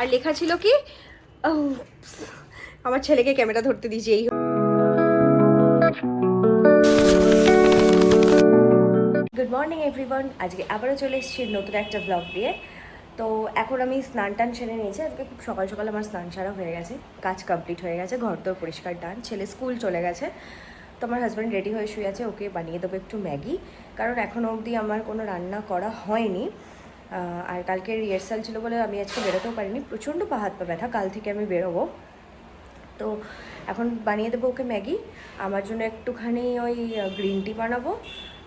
আর লেখা ছিল কি, আমার ছেলেকে ক্যামেরা ধরতে দিয়েছি। এই গুড মর্নিং এভরিওয়ান, আজকে আবারও চলে এসেছি নতুন একটা ব্লগ দিয়ে। তো এখন আমি স্নান টান সেরে নিয়েছি। আজকে খুব সকাল সকাল আমার স্নান সারা হয়ে গেছে, কাজ কমপ্লিট হয়ে গেছে, ঘর দর পরিষ্কার টান, ছেলে স্কুল চলে গেছে। তো আমার হাজব্যান্ড রেডি হয়ে শুয়ে আছে, ওকে বানিয়ে দেবো একটু ম্যাগি, কারণ এখনও অবধি আমার কোনো রান্না করা হয়নি। আর কালকে রিহার্সাল ছিল বলে আমি আজকে বেরোতেও পারিনি, প্রচণ্ড পা হাত পা ব্যথা, কাল থেকে আমি বেরোবো। তো এখন বানিয়ে দেবো ওকে ম্যাগি। আমার জন্য একটুখানি ওই গ্রিন টি বানাবো,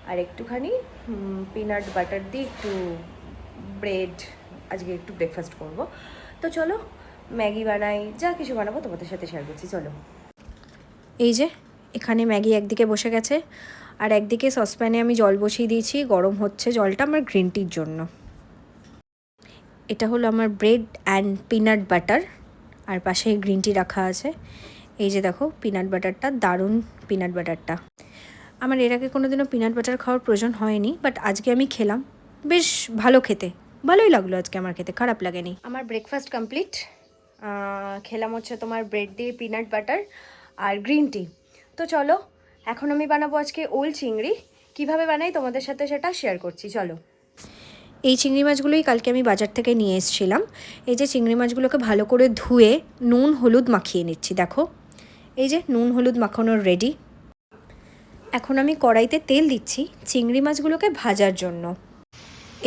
আর একটুখানি পিনাট বাটার দিয়ে একটু ব্রেড, আজকে একটু ব্রেকফাস্ট করব। তো চলো ম্যাগি বানাই, যা কিছু বানাবো তোমাদের সাথে শেয়ার করছি, চলো। এই যে এখানে ম্যাগি একদিকে বসে গেছে, আর একদিকে সসপ্যানে আমি জল বসিয়ে দিয়েছি, গরম হচ্ছে জলটা আমার গ্রিন টির জন্য। এটা হলো আমার ব্রেড অ্যান্ড পিনাট বাটার, আর পাশে গ্রিন টি রাখা আছে। এই যে দেখো পিনাট বাটারটা, দারুণ পিনাট বাটারটা। আমার এর আগে কোনো দিনও পিনাট বাটার খাওয়ার প্রয়োজন হয়নি, বাট আজকে আমি খেলাম, বেশ ভালো খেতে, ভালোই লাগলো আজকে আমার খেতে, খারাপ লাগেনি। আমার ব্রেকফাস্ট কমপ্লিট, খেলাম হচ্ছে তোমার ব্রেড দিয়ে পিনাট বাটার আর গ্রিন টি। তো চলো এখন আমি বানাবো আজকে ওল চিংড়ি, কিভাবে বানাই তোমাদের সাথে সেটা শেয়ার করছি, চলো। এই চিংড়ি মাছগুলোই কালকে আমি বাজার থেকে নিয়ে এসেছিলাম। এই যে চিংড়ি মাছগুলোকে ভালো করে ধুয়ে নুন হলুদ মাখিয়ে নিচ্ছি, দেখো এই যে নুন হলুদ মাখানোর রেডি। এখন আমি কড়াইতে তেল দিচ্ছি চিংড়ি মাছগুলোকে ভাজার জন্য।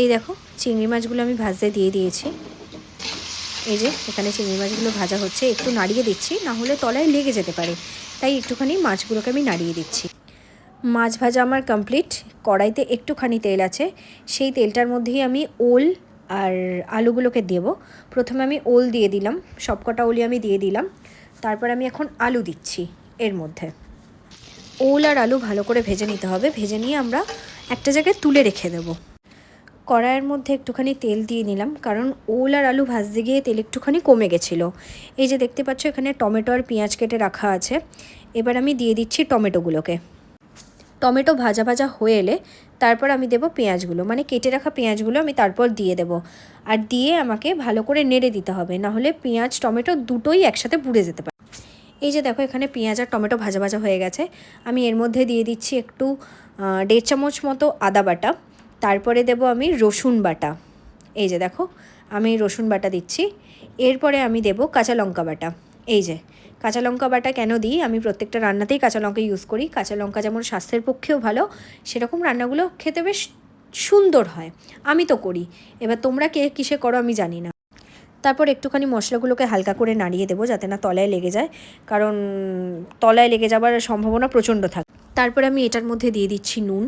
এই দেখো চিংড়ি মাছগুলো আমি ভাজতে দিয়ে দিয়েছি। এই যে এখানে চিংড়ি মাছগুলো ভাজা হচ্ছে, একটু নাড়িয়ে দিচ্ছি, না হলে তলায় লেগে যেতে পারে, তাই একটুখানি মাছগুলোকে আমি নাড়িয়ে দিচ্ছি। মাছ ভাজা আমার কমপ্লিট, কড়াইতে একটুখানি তেল আছে, সেই তেলটার মধ্যেই আমি ওল আর আলুগুলোকে দেব। প্রথমে আমি ওল দিয়ে দিলাম, সবকটা ওলই আমি দিয়ে দিলাম, তারপর আমি এখন আলু দিচ্ছি এর মধ্যে। ওল আর আলু ভালো করে ভেজে নিতে হবে, ভেজে নিয়ে আমরা একটা জায়গায় তুলে রেখে দেবো। কড়াইয়ের মধ্যে একটুখানি তেল দিয়ে নিলাম, কারণ ওল আর আলু ভাজতে গিয়ে তেল একটুখানি কমে গেছিলো। এই যে দেখতে পাচ্ছ এখানে টমেটো আর পেঁয়াজ কেটে রাখা আছে, এবার আমি দিয়ে দিচ্ছি টমেটোগুলোকে। টমেটো ভাজা ভাজা হয়ে এলে তারপর আমি দেবো পেঁয়াজগুলো, মানে কেটে রাখা পেঁয়াজগুলো আমি তারপর দিয়ে দেবো, আর দিয়ে আমাকে ভালো করে নেড়ে দিতে হবে, নাহলে পেঁয়াজ টমেটো দুটোই একসাথে পুড়ে যেতে পারে। এই যে দেখো এখানে পেঁয়াজ আর টমেটো ভাজা ভাজা হয়ে গেছে, আমি এর মধ্যে দিয়ে দিচ্ছি একটু 1.5 চামচ মতো আদা বাটা, তারপরে দেব আমি রসুন বাটা। এই যে দেখো আমি রসুন বাটা দিচ্ছি, এরপরে আমি দেব কাঁচা লঙ্কা বাটা। এই যে কাঁচা লঙ্কা বাটা কেন দিই, আমি প্রত্যেকটা রান্নাতেই কাঁচা লঙ্কা ইউজ করি। কাঁচা লঙ্কা যেমন স্বাস্থ্যের পক্ষেও ভালো, সেরকম রান্নাগুলো খেতে বেশ সুন্দর হয়, আমি তো করি। এবার তোমরা কে কিসে করো আমি জানি না। তারপর একটুখানি মশলাগুলোকে হালকা করে নাড়িয়ে দেবো, যাতে না তলায় লেগে যায়, কারণ তলায় লেগে যাওয়ার সম্ভাবনা প্রচণ্ড থাকে। তারপরে আমি এটার মধ্যে দিয়ে দিচ্ছি নুন,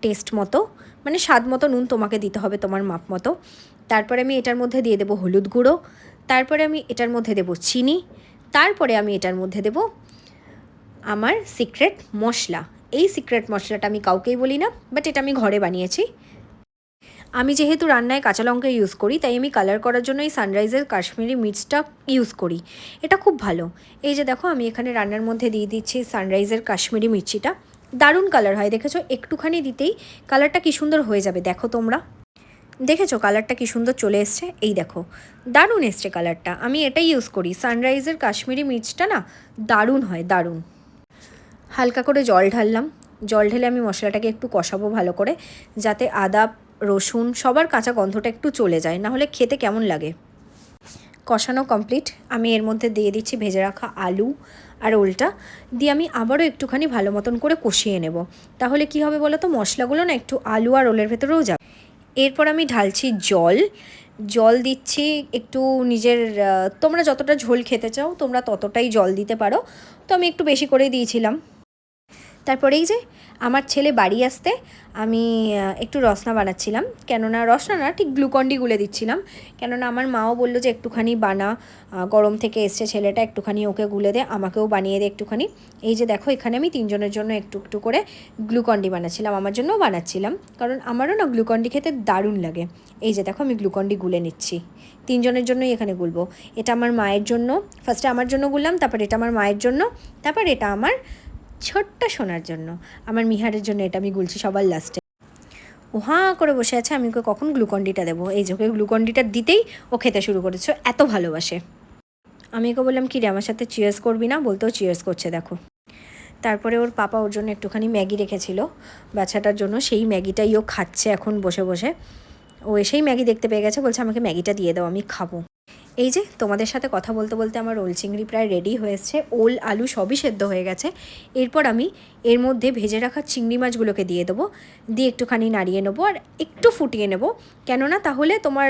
টেস্ট মতো, মানে স্বাদ মতো নুন তোমাকে দিতে হবে তোমার মাপ মতো। তারপরে আমি এটার মধ্যে দিয়ে দেবো হলুদ গুঁড়ো, তারপরে আমি এটার মধ্যে দেবো চিনি, তারপরে আমি এটার মধ্যে দেবো আমার সিক্রেট মশলা। এই সিক্রেট মশলাটা আমি কাউকেই বলি না, বাট এটা আমি ঘরে বানিয়েছি। আমি যেহেতু রান্নায় কাঁচা লঙ্কা ইউজ করি, তাই আমি কালার করার জন্য এই সানরাইজের কাশ্মীরি মির্চটা ইউজ করি, এটা খুব ভালো। এই যে দেখো আমি এখানে রান্নার মধ্যে দিয়ে দিচ্ছি সানরাইজের কাশ্মীরি মির্চিটা, দারুণ কালার হয়, দেখেছো একটুখানি দিতেই কালারটা কী সুন্দর হয়ে যাবে। দেখো তোমরা দেখেছো কালারটা কী সুন্দর চলে এসছে, এই দেখো দারুণ এসছে কালারটা। আমি এটাই ইউজ করি, সানরাইজের কাশ্মীরি মির্চটা না দারুণ হয়, দারুণ। হালকা করে জল ঢাললাম, জল ঢেলে আমি মশলাটাকে একটু কষাবো ভালো করে, যাতে আদা রসুন সবার কাঁচা গন্ধটা একটু চলে যায়, নাহলে খেতে কেমন লাগে। কষানো কমপ্লিট, আমি এর মধ্যে দিয়ে দিচ্ছি ভেজে রাখা আলু আর ওলটা, দিয়ে আমি আবারও একটুখানি ভালো মতন করে কষিয়ে নেব। তাহলে কি হবে বলো তো, মশলাগুলো না একটু আলু আর ওলের ভেতরেও যাবে। এরপর আমি ঢালছি জল, জল দিচ্ছি একটু নিজের, তোমরা যতটা ঝোল খেতে চাও তোমরা ততটাই জল দিতে পারো, তো আমি একটু বেশি করেই দিয়েছিলাম। তারপরে এই যে আমার ছেলে বাড়ি আসতে আমি একটু রসনা বানাচ্ছিলাম, কেননা রসনা না ঠিক গ্লুকন্ডি গুলে দিচ্ছিলাম, কেননা আমার মাও বললো যে একটুখানি বানা, গরম থেকে এসছে ছেলেটা, একটুখানি ওকে গুলে দে, আমাকেও বানিয়ে দে একটুখানি। এই যে দেখো এখানে আমি 3 জনের জন্য একটু একটু করে গ্লুকন্ডি বানাচ্ছিলাম, আমার জন্যও বানাচ্ছিলাম, কারণ আমারও না গ্লুকন্ডি খেতে দারুণ লাগে। এই যে দেখো আমি গ্লুকন্ডি গুলে নিচ্ছি, 3 জনের জন্যই এখানে গুলবো। এটা আমার মায়ের জন্য, ফার্স্টে আমার জন্য গুললাম, তারপর এটা আমার মায়ের জন্য, তারপর এটা আমার ছোট্ট সোনার জন্য, আমার মিহারের জন্য এটা আমি গুলছি সবার লাস্টে। ও হাঁ করে বসে আছে আমি ওকে কখন গ্লুকন্ডিটা দেবো। এই যে ওকে গ্লুকন্ডিটা দিতেই ও খেতে শুরু করেছে, এত ভালোবাসে। আমি ওকে বললাম কি রে আমার সাথে চিয়ার্স করবি না, বলতেও চিয়ার্স করছে দেখো। তারপরে ওর পাপা ওর জন্য একটুখানি ম্যাগি রেখেছিল বাচ্চাটার জন্য, সেই ম্যাগিটাই ও খাচ্ছে এখন বসে বসে। ও এসেই ম্যাগি দেখতে পেয়ে গেছে, বলছে আমাকে ম্যাগিটা দিয়ে দাও আমি খাবো। এই যে তোমাদের সাথে কথা বলতে বলতে আমার ওল চিংড়ি প্রায় রেডি হয়েছে, ওল আলু সবই সেদ্ধ হয়ে গেছে। এরপর আমি এর মধ্যে ভেজে রাখা চিংড়ি মাছগুলোকে দিয়ে দেবো, দিয়ে একটুখানি নাড়িয়ে নেবো আর একটু ফুটিয়ে নেবো, কেননা তাহলে তোমার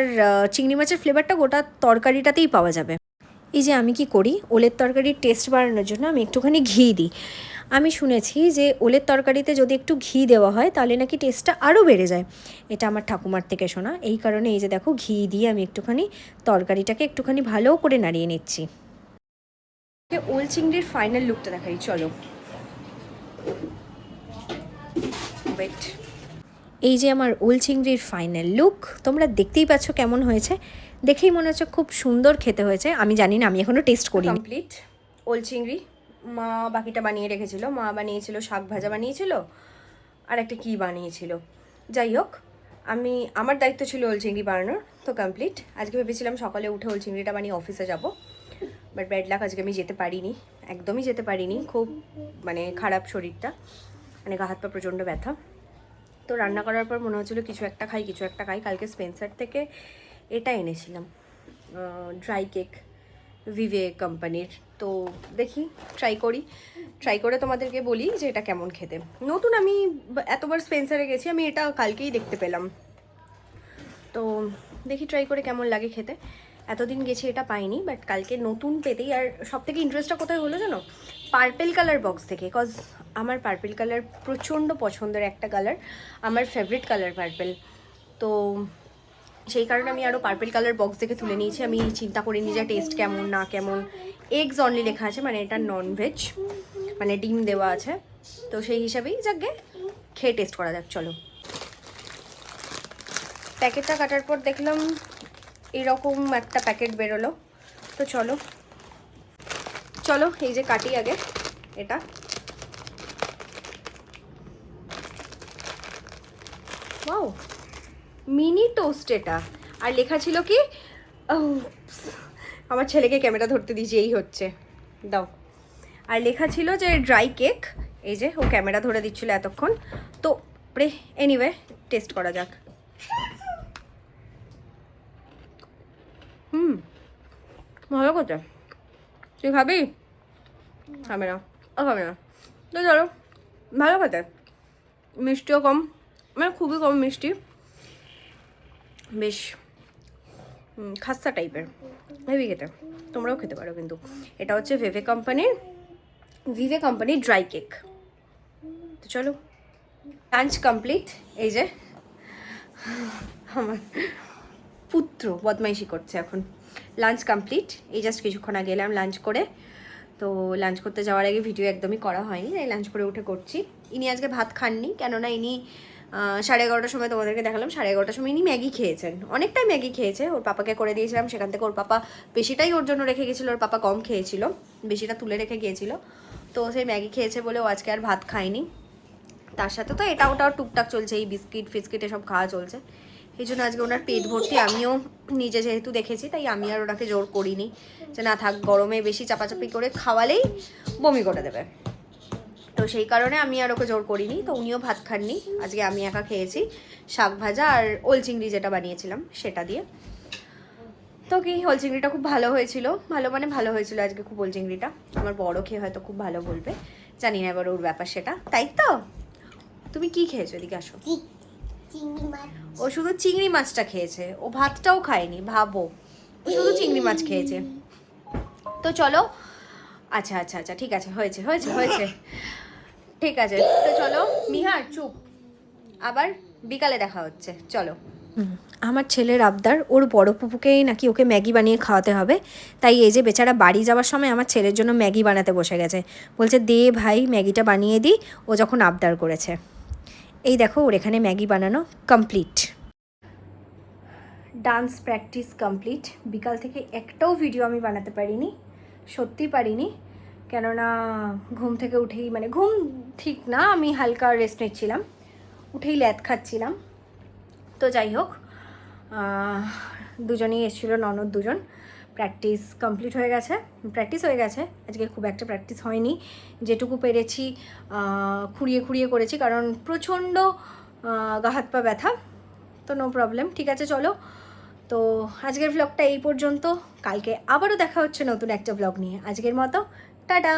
চিংড়ি মাছের ফ্লেভারটা গোটা তরকারিটাতেই পাওয়া যাবে। এই যে আমি কি করি, ওলের তরকারির টেস্ট বাড়ানোর জন্য আমি একটুখানি ঘি দিই। আমি শুনেছি যে ওলের তরকারিতে যদি একটু ঘি দেওয়া হয় তাহলে নাকি টেস্টটা আরও বেড়ে যায়, এটা আমার ঠাকুমার থেকে শোনা। এই কারণে এই যে দেখো ঘি দিয়ে আমি একটুখানি তরকারিটাকে একটুখানি ভালো করে নাড়িয়ে নিচ্ছি। ওল চিংড়ির ফাইনাল লুকটা দেখাই, চলো। ওয়েট, এই যে আমার ওল চিংড়ির ফাইনাল লুক, তোমরা দেখতেই পাচ্ছ কেমন হয়েছে, দেখেই মনে হচ্ছে খুব সুন্দর খেতে হয়েছে। আমি জানি না, আমি এখনও টেস্ট করি। কমপ্লিট ওল চিংড়ি, মা বাকিটা বানিয়ে রেখেছিল, মা বানিয়েছিল শাক ভাজা বানিয়েছিল আর একটা কী বানিয়েছিল, যাই হোক আমার দায়িত্ব ছিল ওল চিংড়ি বানানোর, তো কমপ্লিট। আজকে ভেবেছিলাম সকালে উঠে ওল চিংড়িটা বানিয়ে অফিসে যাব, বাট ব্যাড লাক, আজকে আমি যেতে পারিনি, একদমই যেতে পারিনি, খুব মানে খারাপ শরীরটা, মানে গা হাত পা প্রচণ্ড ব্যথা। তো রান্না করার পর মনে হচ্ছিলো কিছু একটা খাই। কালকে স্পেন্সার থেকে এটা এনেছিলাম, ড্রাই কেক, ভিভে কোম্পানির। তো দেখি ট্রাই করে তোমাদেরকে বলি যে এটা কেমন খেতে। নতুন, আমি এতবার স্পেন্সারে গেছি, আমি এটা কালকেই দেখতে পেলাম, তো দেখি ট্রাই করে কেমন লাগে খেতে। এতদিন গেছি এটা পাইনি, বাট কালকে নতুন পেতেই, আর সব থেকে ইন্টারেস্টটা কোথায় হলো জানো, পার্পেল কালার বক্স থেকে, কজ আমার পার্পেল কালার প্রচণ্ড পছন্দের একটা কালার, আমার ফেভারিট কালার পার্পেল। তো সেই কারণে আমি আরও পার্পেল কালার বক্স থেকে তুলে নিয়েছি। আমি চিন্তা করিনি যে টেস্ট কেমন না কেমন। এগস অনলি লেখা আছে, মানে এটা ননভেজ, মানে ডিম দেওয়া আছে, তো সেই হিসাবেই যাকে খেয়ে টেস্ট করা যাক। চলো, প্যাকেটটা কাটার পর দেখলাম এরকম একটা প্যাকেট বেরোলো, তো চলো এই যে কাটি আগে এটা। ওয়াও, মিনি টোস্ট এটা, আর লেখা ছিল কি, আমার ছেলেকে ক্যামেরা ধরতে দিয়েছি, এই হচ্ছে দাও, আর লেখা ছিল যে ড্রাই কেক, এই যে ও ক্যামেরা ধরে দিচ্ছিল এতক্ষণ। তো এনিওয়ে টেস্ট করা যাক। ভালো কথা, তুই খাবি? খাবে না, খাবে না, তো চলো, ভালো খেতে, মিষ্টিও কম, মানে খুবই কম মিষ্টি, বেশ খাস্তা টাইপের, হেভি খেতে, তোমরাও খেতে পারো কিন্তু। এটা হচ্ছে ভিভে কোম্পানির ড্রাই কেক। তো চলো, লাঞ্চ কমপ্লিট। এই যে আমার পুত্র বদমাইশি করছে এখন। লাঞ্চ কমপ্লিট, এই জাস্ট কিছুক্ষণ আগে এলাম লাঞ্চ করে। তো লাঞ্চ করতে যাওয়ার আগে ভিডিও একদমই করা হয়নি, তাই লাঞ্চ করে উঠে করছি। ইনি আজকে ভাত খাননি, কেননা ইনি 11:30টার সময় তোমাদেরকে দেখালাম, 11:30টার সময় ইনি ম্যাগি খেয়েছেন, অনেকটাই ম্যাগি খেয়েছে। ওর পাপাকে করে দিয়েছিলাম, সেখান থেকে ওর পাপা বেশিটাই ওর জন্য রেখে গেছিলো, ওর পাপা কম খেয়েছিল, বেশিটা তুলে রেখে গিয়েছিল। তো সেই ম্যাগি খেয়েছে বলে ও আজকে আর ভাত খায়নি। তার সাথে তো এটা ওটাও টুকটাক চলছে, এই বিস্কিট এসব খাওয়া চলছে। এই জন্য আজকে ওনার পেট ভর্তি, আমিও নিজে যেহেতু দেখেছি তাই আমি আর ওনাকে জোর করিনি যে না থাক, গরমে বেশি চাপাচাপি করে খাওয়ালেই বমি করে দেবে, তো সেই কারণে আমি আর ওকে জোর করিনি। তো উনিও ভাত খাননি, আজকে আমি একা খেয়েছি শাক ভাজা আর ওল চিংড়ি যেটা বানিয়েছিলাম সেটা দিয়ে। তো কি, ওল চিংড়িটা খুব ভালো হয়েছিল, ভালো হয়েছিল আজকে খুব। ওল চিংড়িটা আমার বড় খেয়ে হয়তো খুব ভালো বলবে, জানি না এবার ওর ব্যাপার সেটা। তাই তো, তুমি কি খেয়েছো, এদিকে আসো। ও শুধু চিংড়ি মাছটা খেয়েছে, ও ভাতটাও খায়নি, ভাবো, ও শুধু চিংড়ি মাছ খেয়েছে। তো চলো, আচ্ছা ঠিক আছে, হয়েছে, ঠিক আছে। তো চলো মিহার চুপ, আবার বিকালে দেখা হচ্ছে, চলো। আমার ছেলের আবদার, ওর বড় পুপুকেই নাকি ওকে ম্যাগি বানিয়ে খাওয়াতে হবে, তাই এই যে বেচারা বাড়ি যাওয়ার সময় আমার ছেলের জন্য ম্যাগি বানাতে বসে গেছে, বলছে দে ভাই ম্যাগিটা বানিয়ে দিই, ও যখন আবদার করেছে। এই দেখো ওর এখানে ম্যাগি বানানো কমপ্লিট। ডান্স প্র্যাকটিস কমপ্লিট, বিকাল থেকে একটাও ভিডিও আমি বানাতে পারিনি, সত্যি পারিনি, কেননা ঘুম থেকে উঠেই, মানে ঘুম ঠিক না, আমি হালকা রেস্ট নিচ্ছিলাম, উঠেই ল্যাদ খাচ্ছিলাম, তো যাই হোক, দুজনেই এসেছিলো, ননদ দুজন। প্র্যাকটিস কমপ্লিট হয়ে গেছে, প্র্যাকটিস হয়ে গেছে। আজকে খুব একটা প্র্যাকটিস হয়নি, যেটুকু পেরেছি খুঁড়িয়ে খুঁড়িয়ে করেছি, কারণ প্রচণ্ড গা হাত পা ব্যথা। তো নো প্রবলেম, ঠিক আছে চলো। তো আজকের ভ্লগটা এই পর্যন্ত, কালকে আবারও দেখা হচ্ছে নতুন একটা ভ্লগ নিয়ে। আজকের মতো টাটা।